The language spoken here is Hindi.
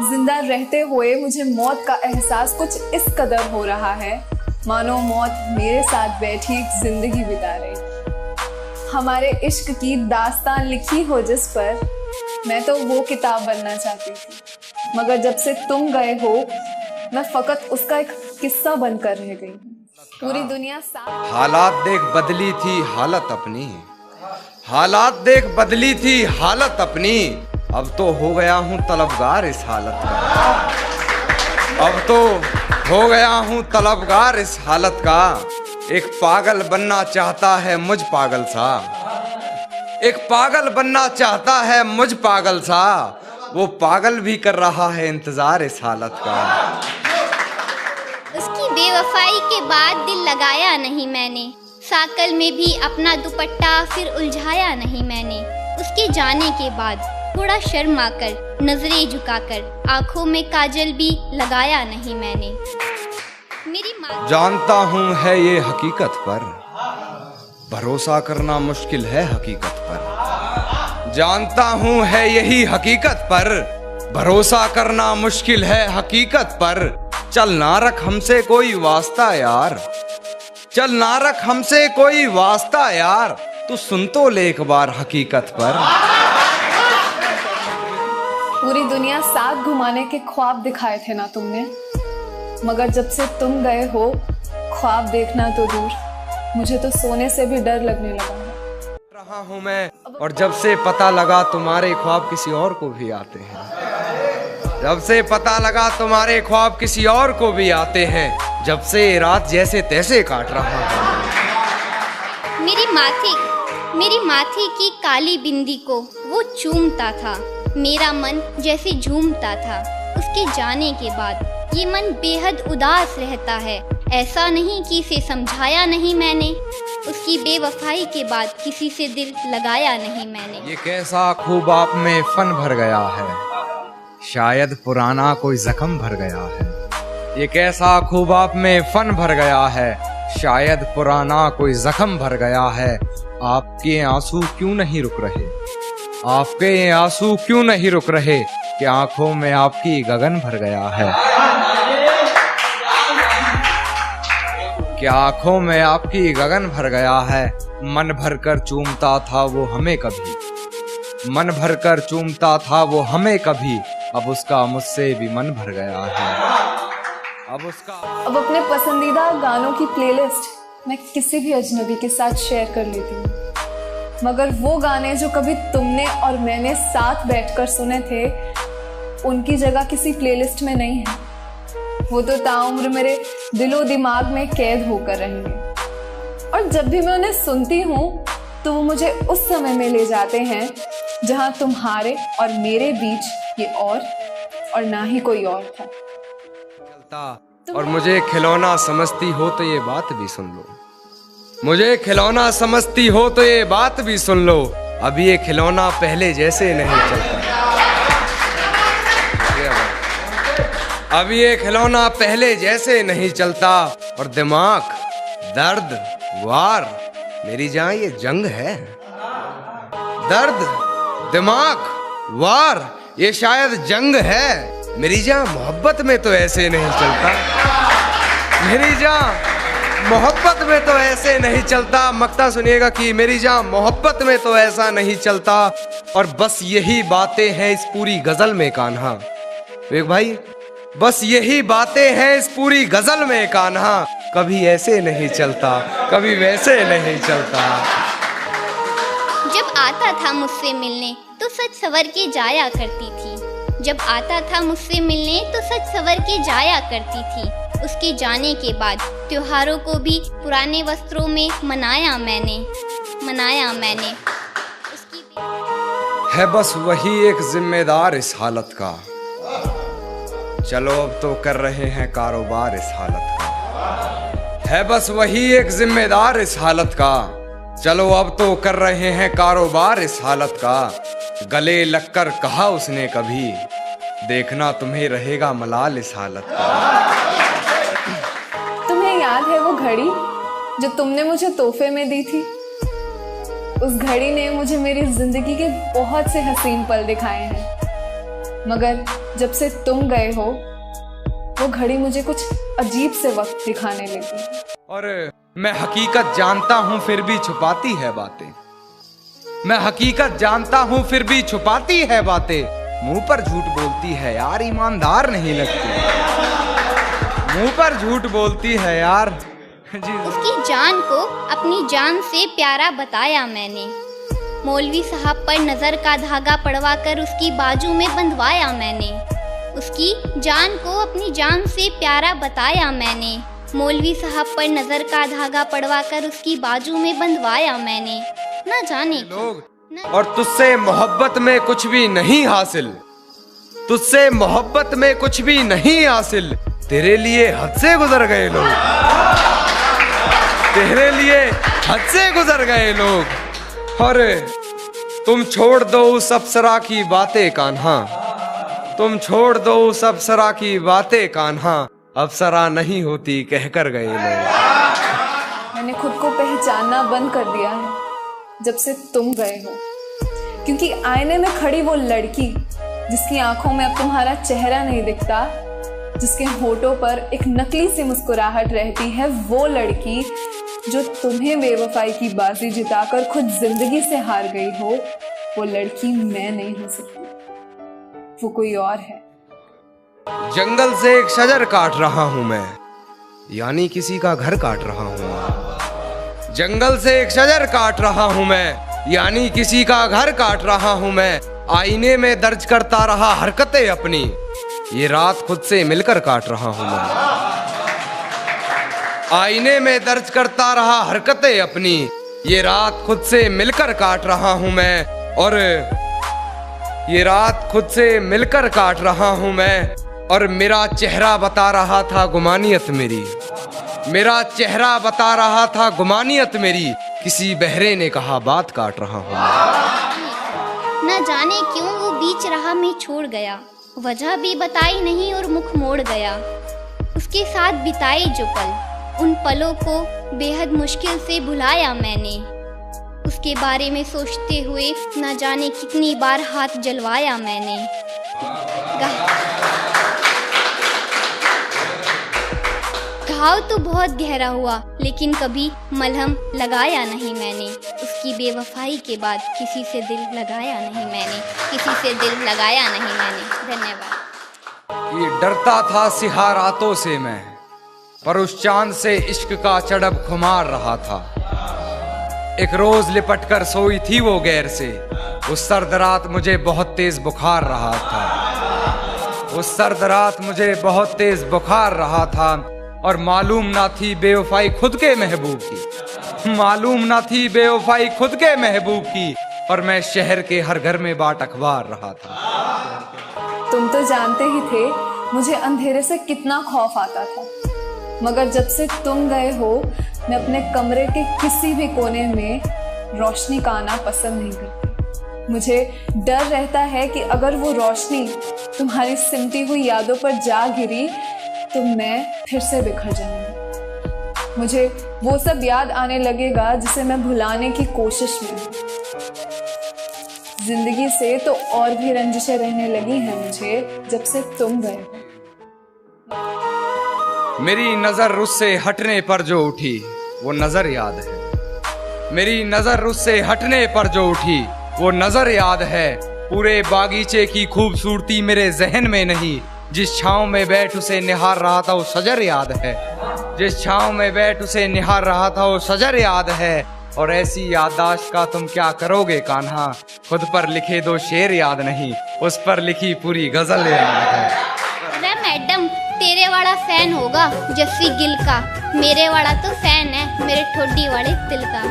जिंदा रहते हुए मुझे मौत का एहसास कुछ इस कदर हो रहा है मानो मौत मेरे साथ बैठी एक जिंदगी बिता रही। हमारे इश्क की दास्तान लिखी हो जिस पर, मैं तो वो किताब बनना चाहती थी, मगर जब से तुम गए हो मैं फकत उसका एक किस्सा बनकर रह गई। पूरी दुनिया हालात देख बदली थी हालत अपनी, हालात देख बदली थी हालत अपनी। अब तो हो गया हूँ तलबगार इस हालत का, अब तो हो गया हूँ तलबगार इस हालत का। एक पागल बनना चाहता है मुझ पागल सा, एक पागल बनना चाहता है मुझ पागल सा। वो पागल भी कर रहा है इंतजार इस हालत का। उसकी बेवफाई के बाद दिल लगाया नहीं मैंने, साकल में भी अपना दुपट्टा फिर उलझाया नहीं मैंने। उसके जाने के बाद थोड़ा शर्मा कर नजरें झुकाकर आंखों में काजल भी लगाया नहीं मैंने। मेरी माँ जानता हूँ है ये हकीकत पर, भरोसा करना मुश्किल है हकीकत पर। जानता हूँ है यही हकीकत पर, भरोसा करना मुश्किल है हकीकत पर। चल ना रख हमसे कोई वास्ता यार, चल ना रख हमसे कोई वास्ता यार। तू सुन तो ले एक बार हकीकत पर। पूरी दुनिया साथ घुमाने के ख्वाब दिखाए थे ना तुमने, मगर जब से तुम गए हो ख्वाब देखना तो दूर, मुझे तो सोने से भी डर लगने लगा रहा हूँ मैं। और जब से पता लगा तुम्हारे ख्वाब किसी और को भी आते हैं, जब से पता लगा तुम्हारे ख्वाब किसी और को भी आते हैं, जब से रात जैसे तैसे काट रहा हूँ। मेरी माथे की काली बिंदी को वो चूमता था, मेरा मन जैसे झूमता था। उसके जाने के बाद ये मन बेहद उदास रहता है, ऐसा नहीं कि इसे समझाया नहीं मैंने। उसकी बेवफाई के बाद किसी से दिल लगाया नहीं मैंने। ये कैसा खूब आप में फन भर गया है, शायद पुराना कोई जख्म भर गया है। ये कैसा खूब आप में फन भर गया है, शायद पुराना कोई जख्म भर गया है। आपके आंसू क्यों नहीं रुक रहे, आपके आंसू क्यों नहीं रुक रहे, कि आंखों में आपकी गगन भर गया है। कि आंखों में आपकी गगन भर गया है। मन भर कर चूमता था वो हमें कभी, मन भर कर चूमता था वो हमें कभी। अब उसका मुझसे भी मन भर गया है। अब अपने पसंदीदा गानों की प्लेलिस्ट मैं किसी भी अजनबी के साथ शेयर कर लेती हूँ, मगर वो गाने जो कभी तुमने और मैंने साथ बैठकर सुने थे, उनकी जगह किसी प्लेलिस्ट में नहीं है। वो तो ताउम्र मेरे दिलो दिमाग में कैद होकर रहेंगे, और जब भी मैं उन्हें सुनती हूँ तो वो मुझे उस समय में ले जाते हैं जहाँ तुम्हारे और मेरे बीच ये और ना ही कोई और था। और मुझे खिलौना समझती हो तो ये बात भी सुन लो, मुझे खिलौना समझती हो तो ये बात भी सुन लो। अब ये खिलौना पहले जैसे नहीं चलता, अब ये खिलौना पहले जैसे नहीं चलता। और दिमाग दर्द वार मेरी जान ये जंग है, दर्द दिमाग वार ये शायद जंग है। मेरी जान मोहब्बत में तो ऐसे नहीं चलता, मेरी जान मोहब्बत में तो ऐसे नहीं चलता। मक्ता सुनिएगा कि मेरी जान मोहब्बत में तो ऐसा नहीं चलता। और बस यही बातें हैं इस पूरी गजल में कान्हा, एक भाई बस यही बातें हैं इस पूरी गजल में कान्हा। कभी ऐसे नहीं चलता, कभी वैसे नहीं चलता। जब आता था मुझसे मिलने तो सच सवर के जाया करती थी, जब आता था मुझसे मिलने तो सच सवर के जाया करती थी। उसके जाने के बाद त्योहारों को भी पुराने वस्त्रों में मनाया मैंने। उसकी है बस वही एक जिम्मेदार इस हालत का, चलो अब तो कर रहे हैं कारोबार इस हालत का। है बस वही एक जिम्मेदार इस हालत का, चलो अब तो कर रहे हैं कारोबार इस हालत का। गले लगकर कहा उसने कभी, देखना तुम्हें रहेगा मलाल इस हालत का। तुम्हें याद है वो घड़ी जो तुमने मुझे तोहफे में दी थी? उस घड़ी ने मुझे मेरी जिंदगी के बहुत से हसीन पल दिखाए हैं, मगर जब से तुम गए हो वो घड़ी मुझे कुछ अजीब से वक्त दिखाने लगी। और मैं हकीकत जानता हूं फिर भी छुपाती है बातें। मैं हकीकत जानता हूं फिर भी छुपाती है बातें। मुंह पर झूठ बोलती है यार, ईमानदार नहीं लगती। मुंह पर झूठ बोलती है यार जी। उसकी जान को अपनी जान से प्यारा बताया मैंने। मौलवी साहब पर नजर का धागा पड़वा कर उसकी बाजू में बंधवाया मैंने। उसकी जान को अपनी जान से प्यारा बताया मैंने। मौलवी साहब पर नजर का धागा पड़वा कर उसकी बाजू में बंधवाया मैंने। न जाने लोग और तुझसे मोहब्बत में कुछ भी नहीं हासिल, तुझसे मोहब्बत में कुछ भी नहीं हासिल। तेरे लिए हद से गुजर गए लोग, तेरे लिए हद से गुजर गए लोग। और तुम छोड़ दो उस अप्सरा की बातें कान्हा, तुम छोड़ दो उस अप्सरा की बातें कान्हा। अप्सरा नहीं होती कहकर गए लोग। मैंने खुद को पहचानना बंद कर दिया है जब से तुम गए हो, क्योंकि आईने में खड़ी वो लड़की जिसकी आंखों में अब तुम्हारा चेहरा नहीं दिखता, जिसके होठों पर एक नकली सी मुस्कुराहट रहती है, वो लड़की जो तुम्हें बेवफाई की बाजी जिताकर खुद जिंदगी से हार गई हो, वो लड़की मैं नहीं हो सकती, वो कोई और है। जंगल से एक शजर काट रहा हूं मैं, यानी किसी का घर काट रहा हूं। जंगल से एक शजर काट रहा हूं मैं, यानी किसी का घर काट रहा हूं मैं। आईने में दर्ज करता रहा हरकतें अपनी, ये रात खुद से मिलकर काट रहा हूं मैं। आईने में दर्ज करता रहा हरकतें अपनी, ये रात खुद से मिलकर काट रहा हूं मैं। और ये रात खुद से मिलकर काट रहा हूं मैं। और मेरा चेहरा बता रहा था गुमानियत मेरी, मेरा चेहरा बता रहा था गुमानियत मेरी। किसी बहरे ने कहा बात काट रहा हूं मैं। न जाने क्यों वो बीच राह में छोड़ गया, वजह भी बताई नहीं और मुख मोड़ गया। उसके साथ बिताए जो पल, उन पलों को बेहद मुश्किल से भुलाया मैंने। उसके बारे में सोचते हुए न जाने कितनी बार हाथ जलवाया मैंने। घाव तो बहुत गहरा हुआ, लेकिन कभी मलहम लगाया नहीं मैंने। उसकी बेवफाई के बाद किसी से दिल लगाया नहीं मैंने, किसी से दिल लगाया नहीं मैंने। धन्यवाद। ये डरता था सिहा रातों से मैं, पर उस चांद से इश्क का चढ़ब खुमार रहा था। एक रोज लिपट कर सोई थी वो गैर से, उस सर्द रात मुझे बहुत तेज बुखार रहा था। उस सर्द रात मुझे बहुत तेज बुखार रहा था। और मालूम ना थी बेवफाई खुद के महबूब की, मालूम ना थी बेवफाई खुद के महबूब की। और मैं शहर के हर घर में बाट अखबार रहा था। तुम तो जानते ही थे मुझे अंधेरे से कितना खौफ आता था, मगर जब से तुम गए हो मैं अपने कमरे के किसी भी कोने में रोशनी का आना पसंद नहीं करती। मुझे डर रहता है कि अगर वो रोशनी तुम्हारी सिमटी हुई यादों पर जा गिरी तो मैं फिर से बिखर जाऊंगी। मुझे वो सब याद आने लगेगा जिसे मैं भुलाने की कोशिश में हूँ। जिंदगी से तो और भी रंजिशें रहने लगी हैं मुझे जब से तुम गए हो। मेरी नजर उससे हटने पर जो उठी वो नजर याद है। मेरी नजर उससे हटने पर जो उठी वो नजर याद है। पूरे बागीचे की खूबसूरती मेरे जहन में नहीं, जिस छांव में बैठ उसे निहार रहा था वो शजर याद है। जिस छांव में बैठ उसे निहार रहा था वो शजर याद है। और ऐसी याददाश्त का तुम क्या करोगे कान्हा, खुद पर लिखे दो शेर याद नहीं, उस पर लिखी पूरी गजल याद है। अरे मैडम, तेरे वाला फैन होगा जस्सी गिल का, मेरे वाला तो फैन है मेरे ठोडी वाले दिल का।